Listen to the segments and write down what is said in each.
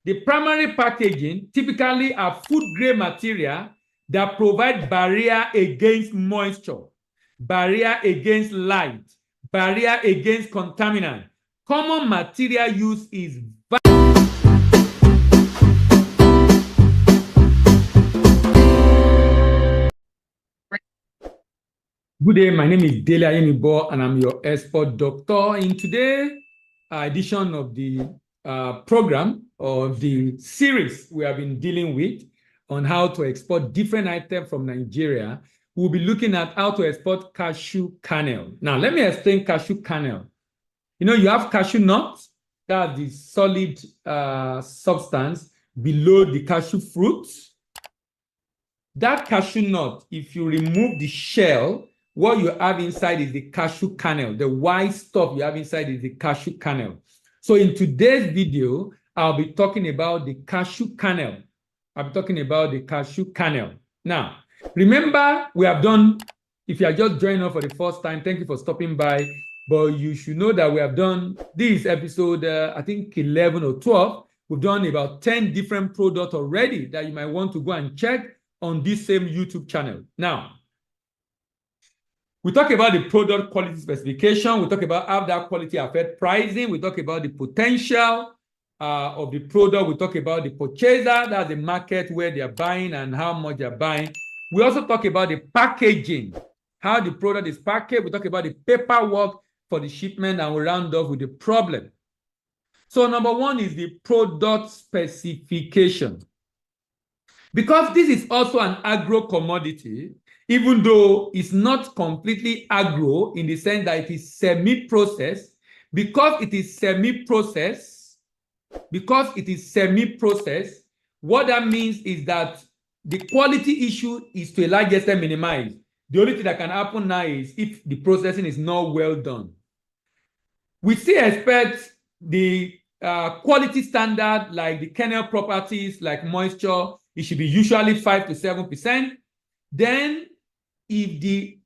The primary packaging typically are food-grade material that provide barrier against moisture, barrier against light, barrier against contaminant. Common material use is Good day, my name is Dele Ayenibo, and I'm your export doctor. In today's edition of the program or the series we have been dealing with on how to export different items from Nigeria, we'll be looking at how to export cashew kernel. Now, let me explain cashew kernel. You know, you have cashew nuts, that's the solid substance below the cashew fruit. That cashew nut, if you remove the shell, what you have inside is the cashew kernel. The white stuff you have inside is the cashew kernel. So in today's video, I'll be talking about the cashew kernel. I'll be talking about the cashew kernel. Now, remember, we have done, if you are just joining us for the first time, thank you for stopping by. But you should know that we have done this episode, I think 11 or 12. We've done about 10 different products already that you might want to go and check on this same YouTube channel. Now, we talk about the product quality specification. We talk about how that quality affects pricing. We talk about the potential of the product. We talk about the purchaser, that's the market where they're buying and how much they're buying. We also talk about the packaging, how the product is packaged. We talk about the paperwork for the shipment, and we round off with the problem. So number one is the product specification. Because this is also an agro commodity, even though it's not completely agro in the sense that it is semi-processed, because it is semi-processed, what that means is that the quality issue is to a large extent minimized. The only thing that can happen now is if the processing is not well done. We still expect the quality standard, like the kernel properties, like moisture, it should be usually 5 to 7%. Then, if the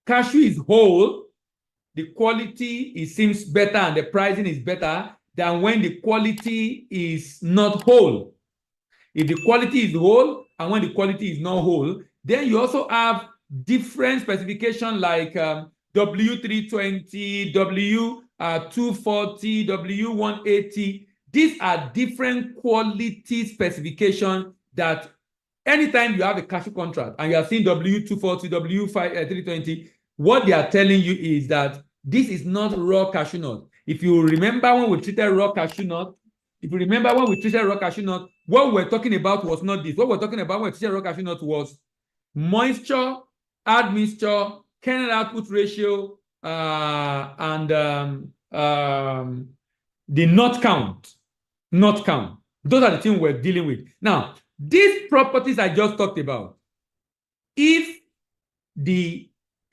cashew is whole, the quality, it seems better and the pricing is better than when the quality is not whole. If the quality is whole and when the quality is not whole, then you also have different specifications like W320, W240, W180. These are different quality specifications that anytime you have a cashew contract and you are seeing W240, W320, what they are telling you is that this is not raw cashew nut. If you remember when we treated raw cashew nut, what we're talking about was not this. What we're talking about when we treated raw cashew nut was moisture, admixture, kernel output ratio, and the nut count. Those are the things we're dealing with. Now, these properties I just talked about, if a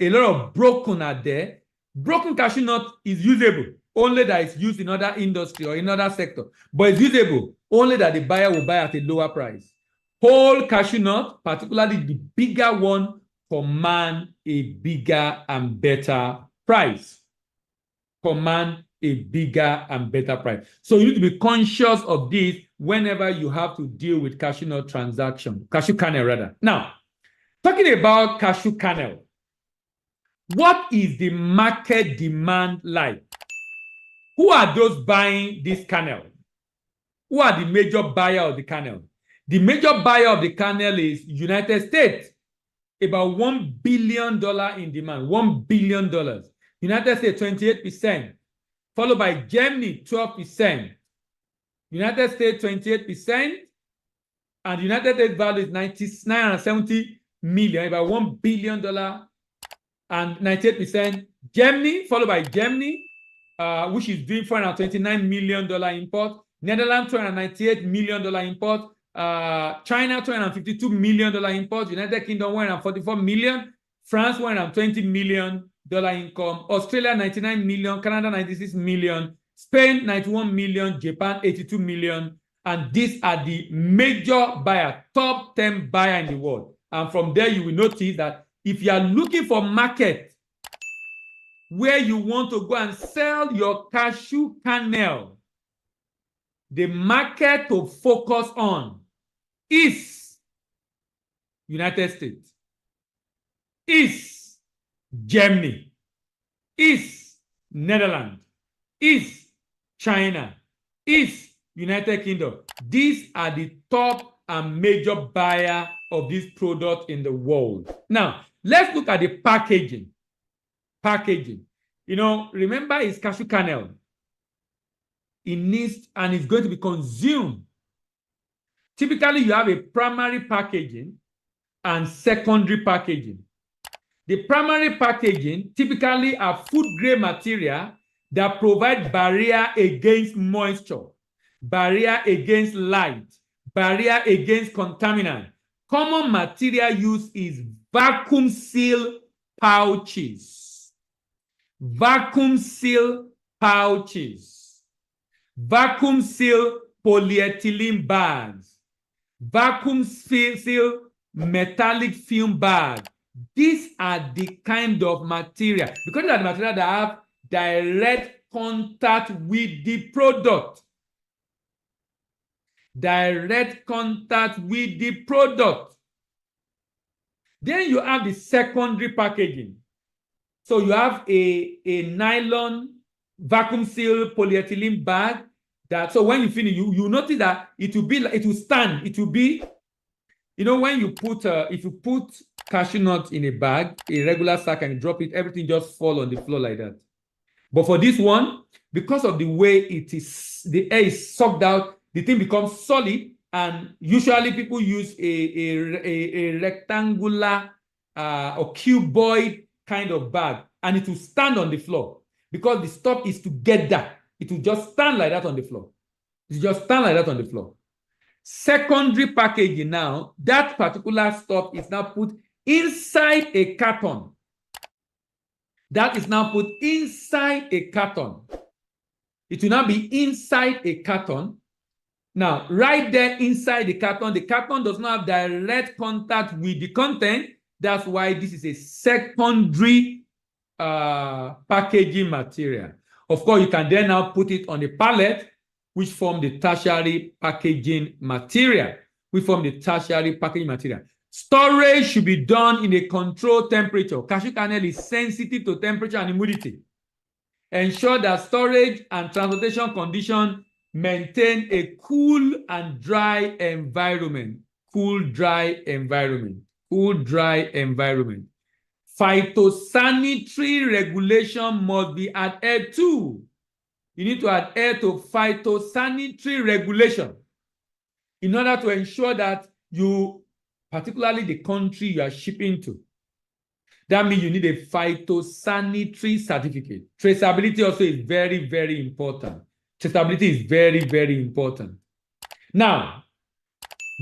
lot of broken are there, broken cashew nut is usable, only that it's used in other industry or in other sector, but it's usable, only that the buyer will buy at a lower price. Whole cashew nut, particularly the bigger one, command a bigger and better price. So you need to be conscious of this whenever you have to deal with cashew nut transaction, cashew kernel rather. Now, talking about cashew kernel, what is the market demand like? Who are those buying this kernel? Who are the major buyer of the kernel? The major buyer of the kernel is United States, about $1 billion in demand, $1 billion. United States, 28%, followed by Germany, 12%. United States, 28%, and United States value is $970 million, about $1 billion, and 98%. Germany, followed by Germany, which is doing $429 million import. Netherlands, $298 million import. China, $252 million import. United Kingdom, $144 million. France, $120 million income. Australia, $99 million. Canada, $96 million. Spain, $91 million. Japan, $82 million. And these are the major buyers, top 10 buyers in the world. And from there, you will notice that if you are looking for market where you want to go and sell your cashew kernel, the market to focus on is United States, is Germany, is Netherlands, is China, is United Kingdom. These are the top and major buyer of this product in the world. Now, let's look at the packaging. Packaging. You know, remember it's cashew kernel. It needs and it's going to be consumed. Typically, you have a primary packaging and secondary packaging. The primary packaging typically are food-grade material that provide barrier against moisture, barrier against light, barrier against contaminant. Common material used is vacuum seal pouches, vacuum seal pouches, vacuum seal polyethylene bags, vacuum seal metallic film bag. These are the kind of material, because they are the material that have direct contact with the product. Direct contact with the product. Then you have the secondary packaging. So you have a nylon vacuum seal polyethylene bag that, so when you finish, you notice that it will stand. It will be, you know, when you put, if you put cashew nut in a bag, a regular sack, and you drop it, everything just fall on the floor like that. But for this one, because of the way it is, the air is sucked out, the thing becomes solid, and usually people use a rectangular or cuboid kind of bag, and it will stand on the floor because the stuff is together. It will just stand like that on the floor. It will just stand like that on the floor. Secondary packaging now, that particular stuff is now put inside a carton. That is now put inside a carton. It will now be inside a carton. Now, right there inside the carton does not have direct contact with the content. That's why this is a secondary packaging material. Of course, you can then now put it on a pallet, which form the tertiary packaging material. Storage should be done in a controlled temperature. Cashew kernel is sensitive to temperature and humidity. Ensure that storage and transportation conditions maintain a cool and dry environment. Phytosanitary regulation must be adhered to. You need to adhere to phytosanitary regulation in order to ensure that you, particularly the country you are shipping to, that means you need a phytosanitary certificate. Traceability also is very, very important. Traceability is very, very important. Now,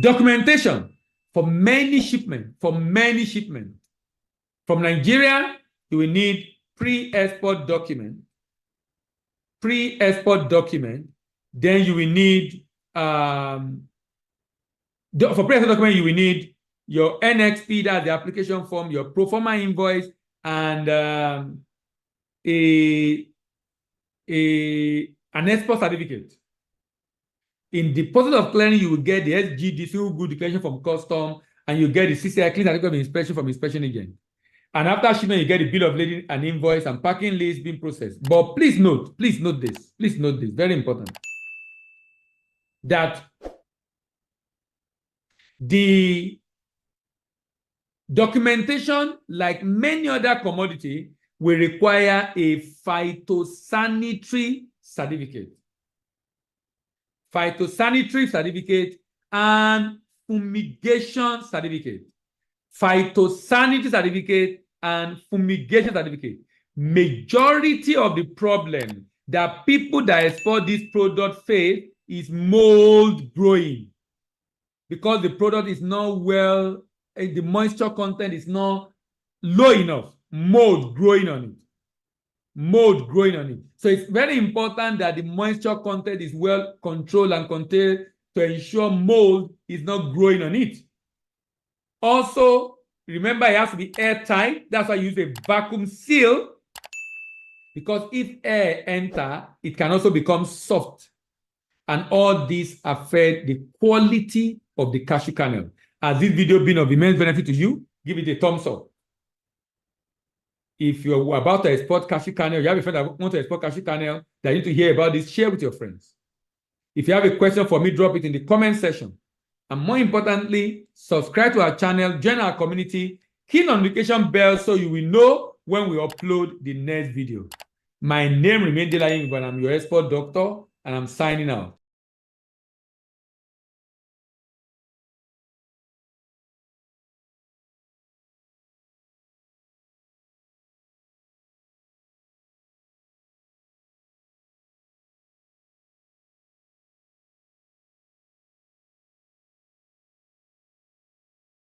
documentation for many shipments. From Nigeria, you will need pre-export document. Then you will need, for pre-export document, you will need your NXP, that's the application form, your pro forma invoice, and an export certificate. In the process of clearing, you will get the SGD, Single Good Declaration from Custom, and you get the CCI Clean Certificate of Inspection from Inspection Agent. And after shipment, you get the bill of lading, an invoice, and packing list being processed. But please note this, very important, that the documentation, like many other commodity, will require a phytosanitary certificate. Phytosanitary certificate and fumigation certificate. Phytosanitary certificate and fumigation certificate. Majority of the problem that people that export this product face is mold growing, because the product is not well, the moisture content is not low enough. Mold growing on it. So it's very important that the moisture content is well controlled and contained to ensure mold is not growing on it. Also, remember, it has to be airtight. That's why you use a vacuum seal, because if air enter, it can also become soft. And all these affect the quality of the cashew kernel. Has this video been of immense benefit to you? Give it a thumbs up. If you're about to export cashew kernel, you have a friend that wants to export cashew kernel, that you need to hear about this, share with your friends. If you have a question for me, drop it in the comment section. And more importantly, subscribe to our channel, join our community, hit notification bell so you will know when we upload the next video. My name remains Delayin, but I'm your export doctor, and I'm signing out.